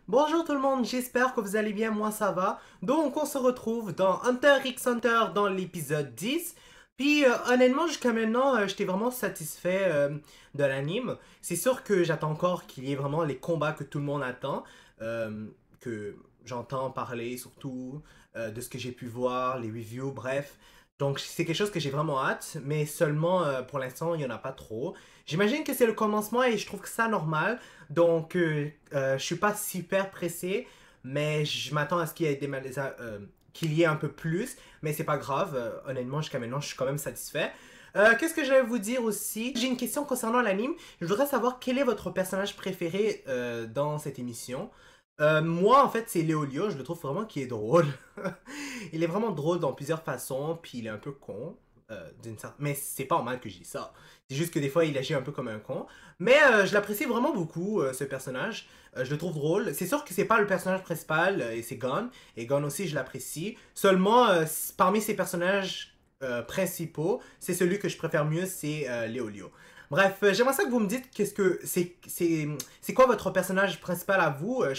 Bonjour tout le monde, j'espère que vous allez bien, moi ça va. Donc on se retrouve dans Hunter x Hunter dans l'épisode 10. Puis honnêtement jusqu'à maintenant, j'étais vraiment satisfait de l'anime. C'est sûr que j'attends encore qu'il y ait vraiment les combats que tout le monde attend. Que j'entends parler surtout de ce que j'ai pu voir, les reviews, bref. Donc c'est quelque chose que j'ai vraiment hâte, mais seulement pour l'instant il n'y en a pas trop. J'imagine que c'est le commencement et je trouve que c'est normal. Donc, je suis pas super pressé, mais je m'attends à ce qu'il y ait qu'il y ait un peu plus, mais c'est pas grave. Honnêtement, jusqu'à maintenant, je suis quand même satisfait. Qu'est-ce que je vais vous dire aussi? J'ai une question concernant l'anime. Je voudrais savoir quel est votre personnage préféré dans cette émission. Moi, en fait, c'est Léolio. Je le trouve vraiment qu'il est drôle. Il est vraiment drôle dans plusieurs façons, puis il est un peu con. Mais c'est pas normal que je dis ça. C'est juste que des fois, il agit un peu comme un con. Mais je l'apprécie vraiment beaucoup, ce personnage. Je le trouve drôle. C'est sûr que c'est pas le personnage principal, et c'est Gon. Et Gon aussi, je l'apprécie. Seulement, parmi ces personnages principaux, c'est celui que je préfère mieux, c'est Léolio. Bref, j'aimerais ça que vous me dites qu'est-ce que c'est quoi votre personnage principal à vous. Je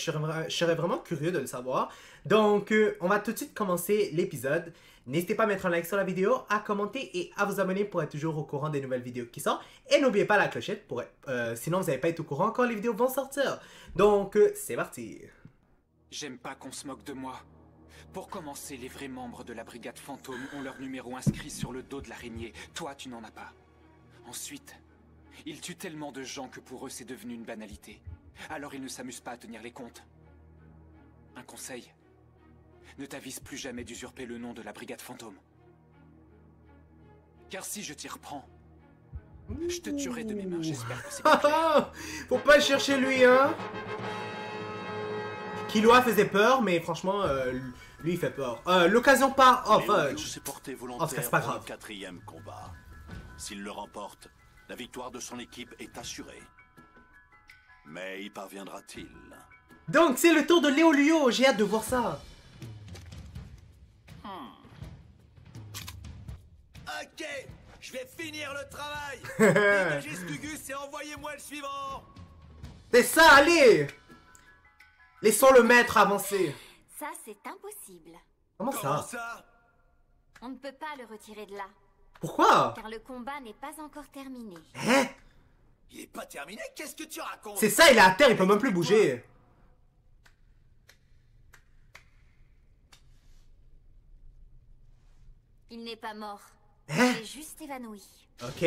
serais vraiment curieux de le savoir. Donc, on va tout de suite commencer l'épisode. N'hésitez pas à mettre un like sur la vidéo, à commenter et à vous abonner pour être toujours au courant des nouvelles vidéos qui sortent. Et n'oubliez pas la clochette, sinon vous n'allez pas être au courant quand les vidéos vont sortir. Donc, c'est parti. J'aime pas qu'on se moque de moi. Pour commencer, les vrais membres de la brigade fantôme ont leur numéro inscrit sur le dos de l'araignée. Toi, tu n'en as pas. Ensuite, ils tuent tellement de gens que pour eux, c'est devenu une banalité. Alors ils ne s'amusent pas à tenir les comptes. Un conseil. Ne t'avise plus jamais d'usurper le nom de la brigade fantôme. Car si je t'y reprends, je te tuerai de mes mains, j'espère que c'est pas clair. Faut pas chercher lui, hein. Killua faisait peur, mais franchement, lui il fait peur. L'occasion part. Oh fuck. s'est porté Oh, c'est pas grave. volontaire pour le 4e combat. S'il le remporte, la victoire de son équipe est assurée. Mais y parviendra-t-il? Donc c'est le tour de Léolio, j'ai hâte de voir ça. Ok, je vais finir le travail. Dégagez Stugus et envoyez-moi le suivant. C'est ça, allez. Laissons le maître avancer. Ça, c'est impossible. Comment Comment ça? ça? On ne peut pas le retirer de là, Pourquoi? car le combat n'est pas encore terminé. Hein? Il est pas terminé, qu'est-ce que tu racontes? C'est ça, il est à terre, il peut même plus bouger. Il n'est pas mort. Hein? Il est juste évanoui. Ok.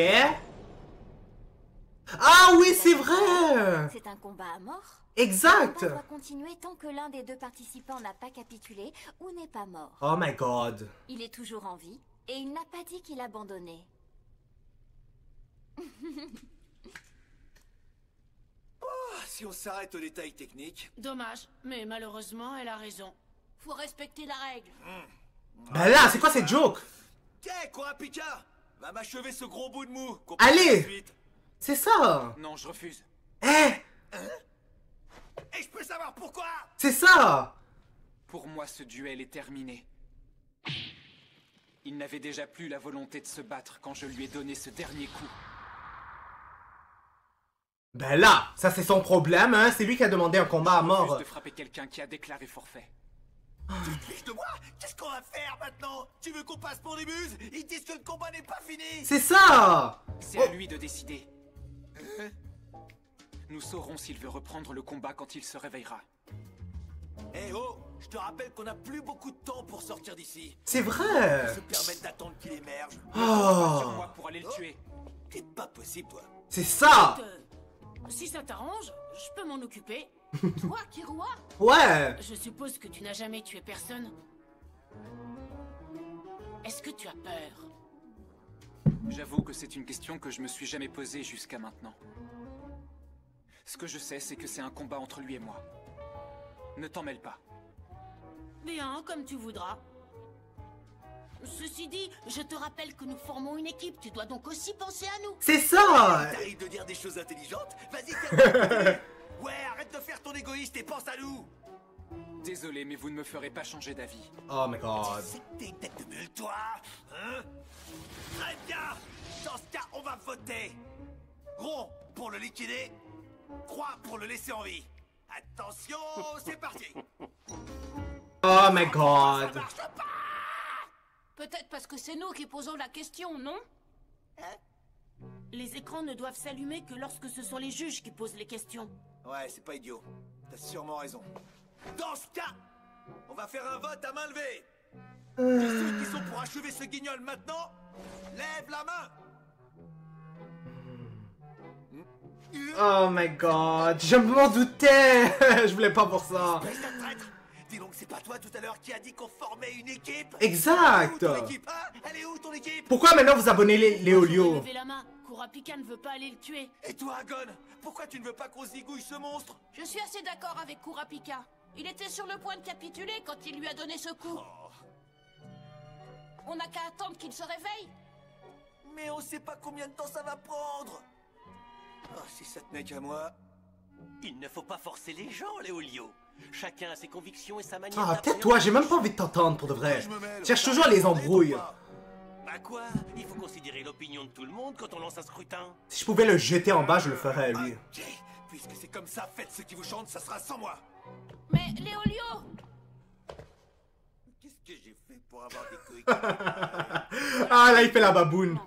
Ah oui, c'est vrai. C'est un combat à mort. Exact. Le combat doit continuer tant que l'un des deux participants n'a pas capitulé ou n'est pas mort. Oh my god. Il est toujours en vie et il n'a pas dit qu'il abandonnait. Si on s'arrête aux détails techniques. Dommage, mais malheureusement, elle a raison. Faut respecter la règle. Ben là, c'est quoi cette joke? Qu'est, Kurapika? Va m'achever ce gros bout de mou. Allez. C'est ça. Non, je refuse. Hein? Et je peux savoir pourquoi? C'est ça. Pour moi, ce duel est terminé. Il n'avait déjà plus la volonté de se battre quand je lui ai donné ce dernier coup. Ben là, ça c'est son problème, hein. C'est lui qui a demandé un combat à Je mort. refuse de frapper quelqu'un qui a déclaré forfait. Tu te fiches de moi? Qu'est-ce qu'on va faire maintenant? Tu veux qu'on passe pour des muses? Ils disent que le combat n'est pas fini. C'est ça. C'est à lui de décider. Nous saurons s'il veut reprendre le combat quand il se réveillera. Eh oh, je te rappelle qu'on n'a plus beaucoup de temps pour sortir d'ici. C'est vrai. Se permettre d'attendre qu'il émerge. Pas sur Oh. moi pour aller le tuer. T'es pas possible, toi. C'est ça. Si ça t'arrange, je peux m'en occuper. Toi, Kirua, Ouais. je suppose que tu n'as jamais tué personne. Est-ce que tu as peur? J'avoue que c'est une question que je me suis jamais posée jusqu'à maintenant. Ce que je sais, c'est que c'est un combat entre lui et moi. Ne t'en mêle pas. Bien, comme tu voudras. Ceci dit, je te rappelle que nous formons une équipe. Tu dois donc aussi penser à nous. C'est ça. T'arrives de dire des choses intelligentes? Vas-y, calme-toi. Ouais, arrête de faire ton égoïste et pense à nous. Désolé, mais vous ne me ferez pas changer d'avis. Oh my god. C'est que t'es une tête de mule, toi. Hein? Très bien. Dans ce cas, on va voter. Rond pour le liquider. Croix pour le laisser en vie. Attention, c'est parti. Oh my god. Peut-être parce que c'est nous qui posons la question, non? Hein? Les écrans ne doivent s'allumer que lorsque ce sont les juges qui posent les questions. Ouais, c'est pas idiot. T'as sûrement raison. Dans ce cas, on va faire un vote à main levée. Et ceux qui sont pour achever ce guignol maintenant, lève la main. Oh my god. Je m'en doutais. Je voulais pas voir ça. Espèce de traître. Dis donc, c'est pas toi tout à l'heure qui a dit qu'on formait une équipe? Exact. Elle est où ton équipe, hein? Elle est où ton équipe? Pourquoi maintenant vous abonnez les Moi, j'aurais Léolio? levé la main. Kurapika ne veut pas aller le tuer. Et toi, Agon, pourquoi tu ne veux pas qu'on zigouille ce monstre? Je suis assez d'accord avec Kurapika. Il était sur le point de capituler quand il lui a donné ce coup. On n'a qu'à attendre qu'il se réveille. Mais on sait pas combien de temps ça va prendre. Oh, si ça tenait qu'à moi. Il ne faut pas forcer les gens, Léolio. Chacun a ses convictions et sa manière Ah, d'appréhender. tais-toi, j'ai même pas envie de t'entendre pour de vrai. Je me mêle. Cherche toujours les embrouilles. Bah quoi? Il faut considérer l'opinion de tout le monde quand on lance un scrutin. Si je pouvais le jeter en bas, je le ferais, lui. Ok, puisque c'est comme ça, faites ce qui vous chante, ça sera sans moi. Mais Léolio! Qu'est-ce que j'ai fait pour avoir des coéquipiers? Ah, là, il fait la baboune.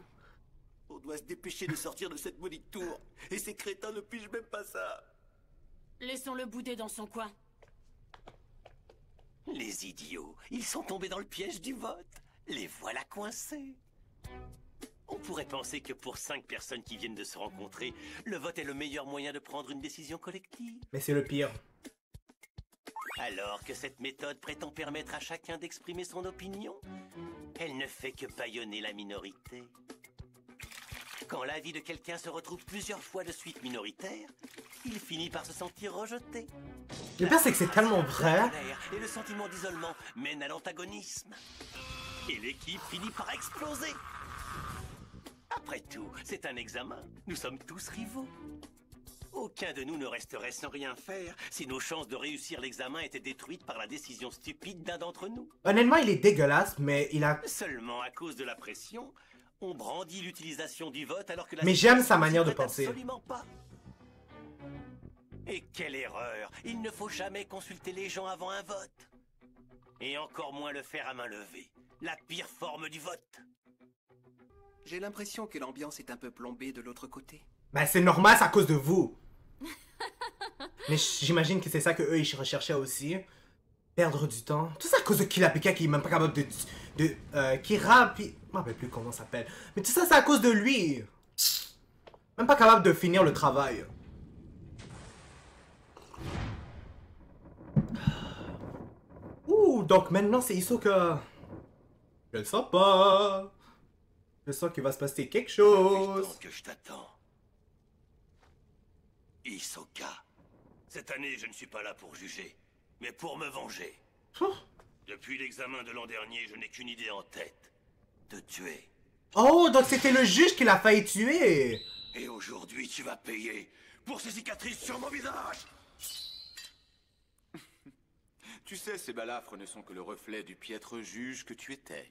On doit se dépêcher de sortir de cette maudite tour. Et ces crétins ne pigent même pas ça. Laissons-le bouder dans son coin. Les idiots, ils sont tombés dans le piège du vote. Les voilà coincés. On pourrait penser que pour 5 personnes qui viennent de se rencontrer, le vote est le meilleur moyen de prendre une décision collective. Mais c'est le pire. Alors que cette méthode prétend permettre à chacun d'exprimer son opinion, elle ne fait que bâillonner la minorité. Quand l'avis de quelqu'un se retrouve plusieurs fois de suite minoritaire, il finit par se sentir rejeté. Le pire, c'est que c'est tellement vrai. La colère et le sentiment d'isolement mènent à l'antagonisme. Et l'équipe finit par exploser. Après tout, c'est un examen. Nous sommes tous rivaux. Aucun de nous ne resterait sans rien faire si nos chances de réussir l'examen étaient détruites par la décision stupide d'un d'entre nous. Honnêtement, il est dégueulasse, mais il a... Seulement à cause de la pression, on brandit l'utilisation du vote alors que la... Mais j'aime sa manière de situation penser. absolument pas. Et quelle erreur! Il ne faut jamais consulter les gens avant un vote. Et encore moins le faire à main levée. La pire forme du vote. J'ai l'impression que l'ambiance est un peu plombée de l'autre côté. Ben, c'est normal, c'est à cause de vous. Mais j'imagine que c'est ça que eux ils recherchaient aussi. Perdre du temps. Tout ça à cause de Kurapika qui est même pas capable Kira, puis... Je me rappelle plus comment ça s'appelle. Mais tout ça, c'est à cause de lui. Même pas capable de finir le travail. Ouh, donc maintenant c'est Hisoka. Je le sens pas. Je sens qu'il va se passer quelque chose. Tant que je t'attends. Hisoka. Cette année, je ne suis pas là pour juger, mais pour me venger. Oh. Depuis l'examen de l'an dernier, je n'ai qu'une idée en tête. Te tuer. Oh, donc c'était le juge qui l'a failli tuer. Et aujourd'hui, tu vas payer pour ces cicatrices sur mon visage. Tu sais, ces balafres ne sont que le reflet du piètre juge que tu étais.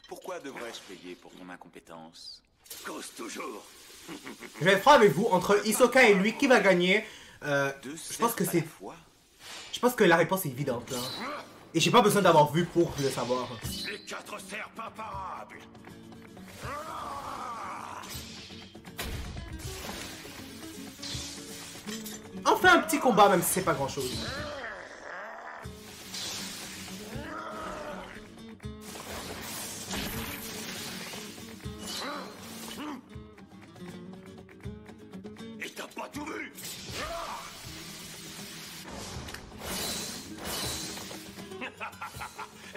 Pourquoi devrais-je payer pour ton incompétence? Cause toujours. Je vais être franc avec vous, entre Hisoka et lui, qui va gagner? Je pense que c'est... Je pense que la réponse est évidente, là. Et j'ai pas besoin d'avoir vu pour le savoir. Les 4 serpes imparables. On fait un petit combat, même si c'est pas grand-chose. Et t'as pas tout vu.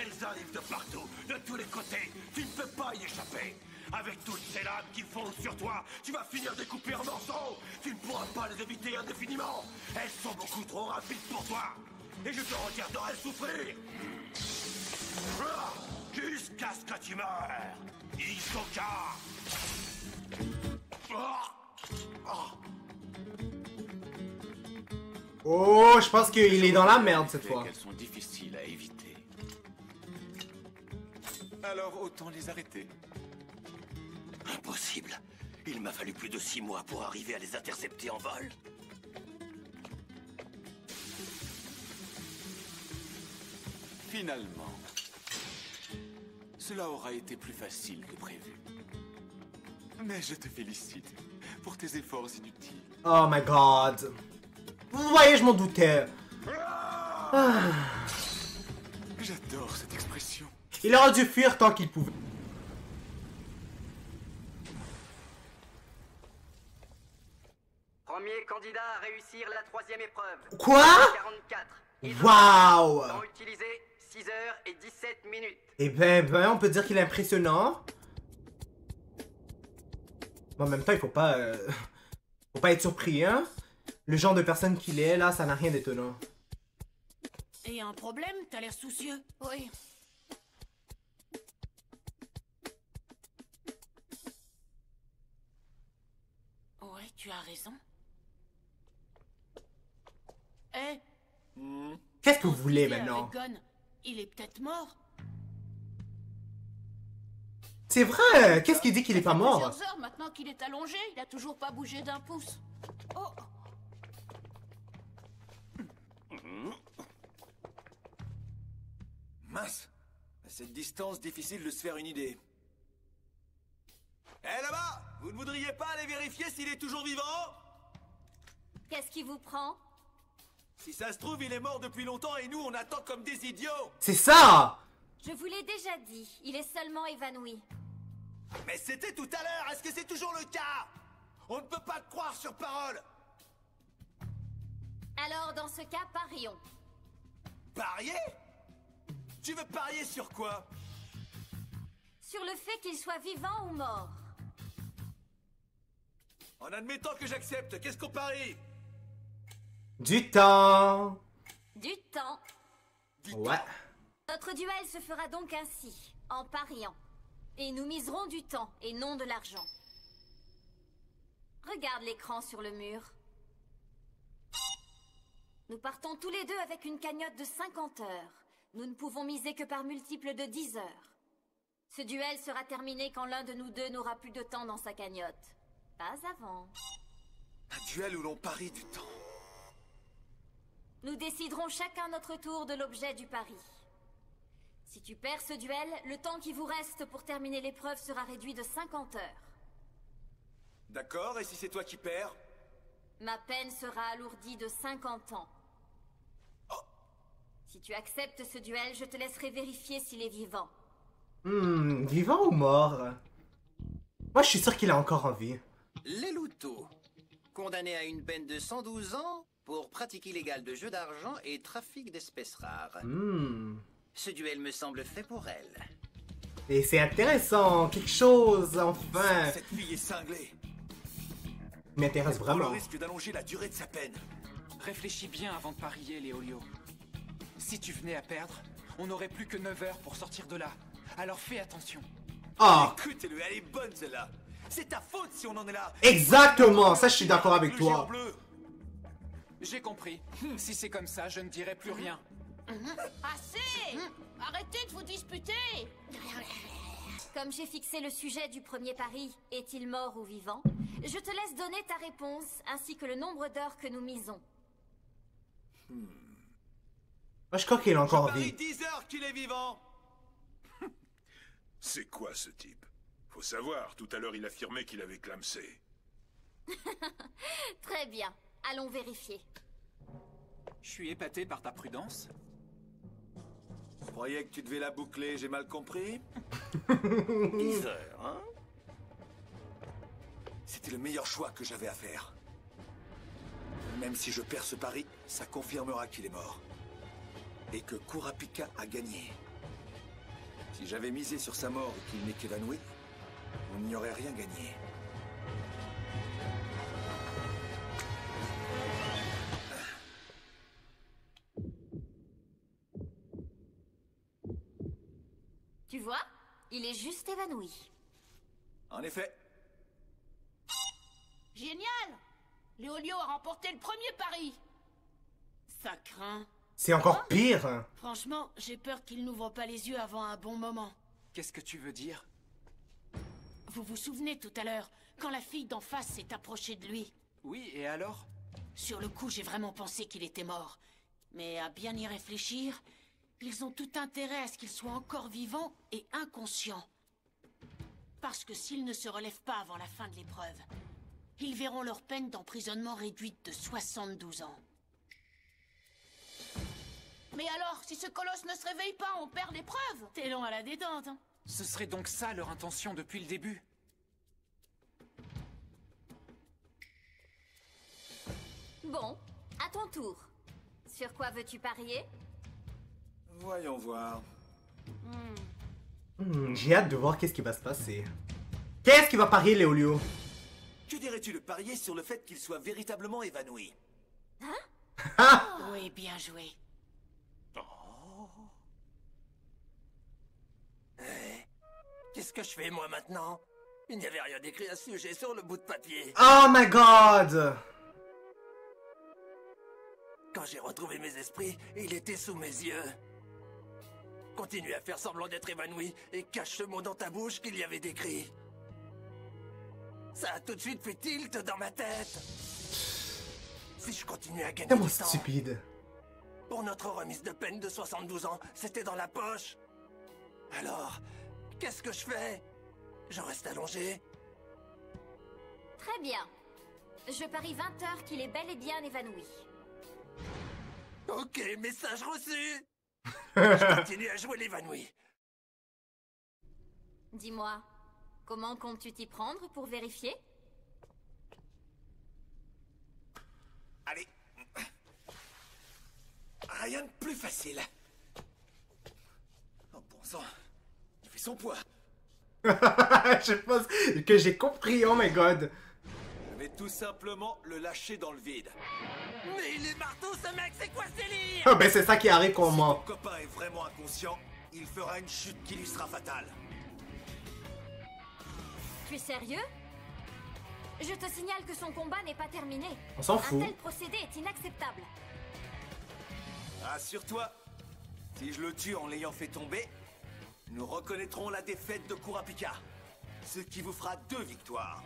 Elles arrivent de partout, de tous les côtés. Tu ne peux pas y échapper. Avec toutes ces lames qui fondent sur toi, tu vas finir découpé en morceaux. Tu ne pourras pas les éviter indéfiniment. Elles sont beaucoup trop rapides pour toi. Et je te regarderai souffrir. Jusqu'à ce que tu meurs. Hisoka. Oh, je pense qu'il est dans la merde cette fois. Qu'elles sont difficiles à éviter. Alors autant les arrêter. Impossible. Il m'a fallu plus de 6 mois pour arriver à les intercepter en vol. Finalement, cela aura été plus facile que prévu. Mais je te félicite pour tes efforts inutiles. Oh my god. Vous voyez, je m'en doutais. Ah. J'adore cette expression. Il aurait dû fuir tant qu'il pouvait. Premier candidat à réussir la 3e épreuve. Quoi? 44. Waouh! Temps utilisé 6 heures et 17 minutes. Eh ben, on peut dire qu'il est impressionnant. Mais en même temps, il faut pas être surpris, hein? Le genre de personne qu'il est, là, ça n'a rien d'étonnant. Et un problème? T'as l'air soucieux. Oui. Ouais, tu as raison. Eh, Qu'est-ce que vous voulez avec maintenant? Gon, il est peut-être mort. C'est vrai! Qu'est-ce qu'il dit qu'il est pas Ça fait mort? plusieurs heures maintenant qu'il est allongé, il a toujours pas bougé d'un pouce. Oh, Mince. À cette distance, difficile de se faire une idée. Eh là-bas! Vous ne voudriez pas aller vérifier s'il est toujours vivant? Qu'est-ce qui vous prend? Si ça se trouve, il est mort depuis longtemps et nous, on attend comme des idiots! C'est ça! Je vous l'ai déjà dit, il est seulement évanoui. Mais c'était tout à l'heure! Est-ce que c'est toujours le cas? On ne peut pas te croire sur parole! Alors, dans ce cas, parions. Parier? Tu veux parier sur quoi? Sur le fait qu'il soit vivant ou mort. En admettant que j'accepte, qu'est-ce qu'on parie? Du temps! Du temps. Ouais. Notre duel se fera donc ainsi, en pariant. Et nous miserons du temps et non de l'argent. Regarde l'écran sur le mur. Nous partons tous les deux avec une cagnotte de 50 heures. Nous ne pouvons miser que par multiples de 10 heures. Ce duel sera terminé quand l'un de nous deux n'aura plus de temps dans sa cagnotte. Pas avant. Un duel où l'on parie du temps. Nous déciderons chacun notre tour de l'objet du pari. Si tu perds ce duel, le temps qui vous reste pour terminer l'épreuve sera réduit de 50 heures. D'accord, et si c'est toi qui perds? Ma peine sera alourdie de 50 ans. Si tu acceptes ce duel, je te laisserai vérifier s'il est vivant. Vivant ou mort? Moi, je suis sûr qu'il a encore en vie. Les louteaux, condamné à une peine de 112 ans pour pratique illégale de jeux d'argent et trafic d'espèces rares. Ce duel me semble fait pour elle. Et c'est intéressant, quelque chose, enfin. Cette fille est cinglée. M'intéresse Elle prend vraiment. le risque d'allonger la durée de sa peine. Réfléchis bien avant de parier, Léolio. Si tu venais à perdre, on n'aurait plus que 9 heures pour sortir de là. Alors fais attention. Ah, Écoutez-le, elle est bonne celle-là. C'est ta faute si on en est là. exactement, ça je suis d'accord avec Le géant toi. bleu. J'ai compris. Si c'est comme ça, je ne dirai plus rien. assez! Arrêtez de vous disputer! Comme j'ai fixé le sujet du premier pari, est-il mort ou vivant? Je te laisse donner ta réponse, ainsi que le nombre d'heures que nous misons. Moi, je crois qu'il a encore en Parie vie. 10 heures qu'il est vivant. C'est quoi ce type? Faut savoir, tout à l'heure il affirmait qu'il avait clamsé. Très bien, allons vérifier. Je suis épaté par ta prudence. Je croyais que tu devais la boucler, j'ai mal compris. 10 heures, hein? C'était le meilleur choix que j'avais à faire. Même si je perds ce pari, ça confirmera qu'il est mort. Et que Kurapika a gagné. Si j'avais misé sur sa mort et qu'il n'est qu'évanoui, on n'y aurait rien gagné. Tu vois, il est juste évanoui. En effet. Génial! Léolio a remporté le premier pari. Ça craint. C'est encore pire. Franchement, j'ai peur qu'il n'ouvre pas les yeux avant un bon moment. Qu'est-ce que tu veux dire? Vous vous souvenez tout à l'heure, quand la fille d'en face s'est approchée de lui? Oui, et alors? Sur le coup, j'ai vraiment pensé qu'il était mort. Mais à bien y réfléchir, Ils ont tout intérêt à ce qu'ils soient encore vivants et inconscients. Parce que s'ils ne se relèvent pas avant la fin de l'épreuve, ils verront leur peine d'emprisonnement réduite de 72 ans. Mais alors, si ce colosse ne se réveille pas, on perd l'épreuve. T'es long à la détente, hein. Ce serait donc ça leur intention depuis le début. Bon, à ton tour. Sur quoi veux-tu parier? Voyons voir. J'ai hâte de voir qu'est-ce qui va se passer. Qu'est-ce qui va parier, Léolio? Que dirais-tu de parier sur le fait qu'il soit véritablement évanoui? Oui, bien joué. Qu'est-ce que je fais, moi, maintenant? Il n'y avait rien d'écrit à ce sujet sur le bout de papier. Oh my god! Quand j'ai retrouvé mes esprits, il était sous mes yeux. Continue à faire semblant d'être évanoui et cache ce mot dans ta bouche qu'il y avait décrit. Ça a tout de suite fait tilt dans ma tête. Si je continue à gagner Tellement du temps, stupide. pour notre remise de peine de 72 ans, c'était dans la poche. Alors, qu'est-ce que je fais? Je reste allongé? Très bien. Je parie 20 heures qu'il est bel et bien évanoui. Ok, message reçu. Je continue à jouer l'évanoui. Dis-moi, comment comptes-tu t'y prendre pour vérifier? Allez. Rien de plus facile. Oh bon sang. Il fait son poids. Je pense que j'ai compris, oh my god. Je vais tout simplement le lâcher dans le vide. Mais il est marteau, ce mec, c'est quoi ce délire? Oh, ben c'est ça qui arrive quand on Si ment. ton copain est vraiment inconscient, il fera une chute qui lui sera fatale. Tu es sérieux? Je te signale que son combat n'est pas terminé. On s'en fout. Un tel procédé est inacceptable. Assure-toi, si je le tue en l'ayant fait tomber, nous reconnaîtrons la défaite de Kurapika. Ce qui vous fera 2 victoires.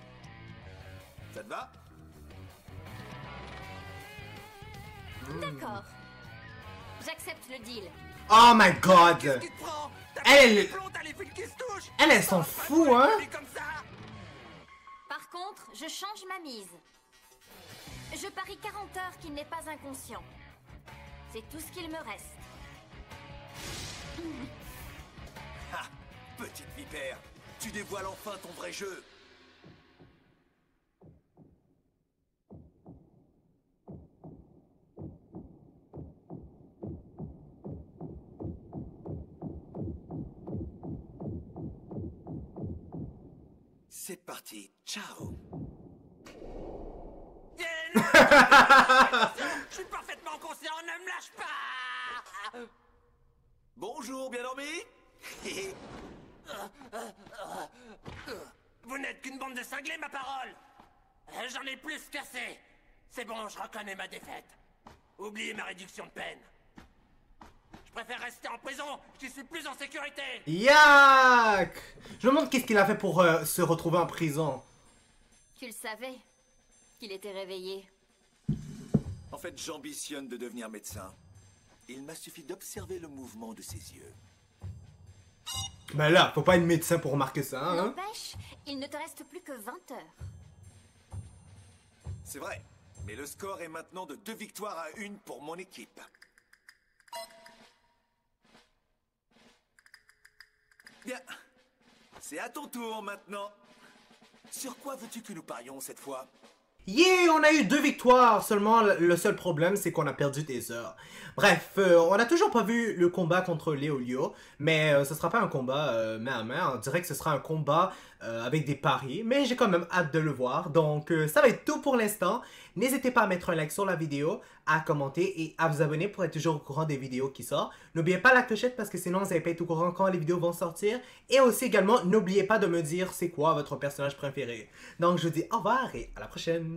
Ça te va? D'accord. J'accepte le deal. Oh my god. Qu'est-ce qui te prend? T'as Elle- pas de plomb, t'as les fils qui se touchent. Elle s'en fout, hein. Comme ça. Par contre, je change ma mise. Je parie 40 heures qu'il n'est pas inconscient. C'est tout ce qu'il me reste. Ah, petite vipère, tu dévoiles enfin ton vrai jeu. C'est parti, ciao. Je suis parfaitement conscient, ne me lâche pas. Bonjour, bien dormi. Vous n'êtes qu'une bande de cinglés, ma parole. J'en ai plus qu'assez. C'est bon, je reconnais ma défaite. Oubliez ma réduction de peine. Je préfère rester en prison, j'y suis plus en sécurité. Yak! Je me demande qu'est-ce qu'il a fait pour se retrouver en prison. Tu le savais qu'il était réveillé. En fait, j'ambitionne de devenir médecin. Il m'a suffi d'observer le mouvement de ses yeux. Ben là, faut pas être médecin pour remarquer ça, hein? N'empêche, il ne te reste plus que 20 heures. C'est vrai, mais le score est maintenant de 2 victoires à 1 pour mon équipe. Bien, c'est à ton tour maintenant. Sur quoi veux-tu que nous parions cette fois? Yeah, on a eu 2 victoires. Seulement, le seul problème, c'est qu'on a perdu des heures. Bref, on n'a toujours pas vu le combat contre Léolio. Mais ce sera pas un combat main à main. On dirait que ce sera un combat avec des paris. Mais j'ai quand même hâte de le voir. Donc, ça va être tout pour l'instant. N'hésitez pas à mettre un like sur la vidéo, à commenter et à vous abonner pour être toujours au courant des vidéos qui sortent. N'oubliez pas la clochette parce que sinon, vous n'allez pas être au courant quand les vidéos vont sortir. Et aussi également, n'oubliez pas de me dire c'est quoi votre personnage préféré. Donc, je vous dis au revoir et à la prochaine.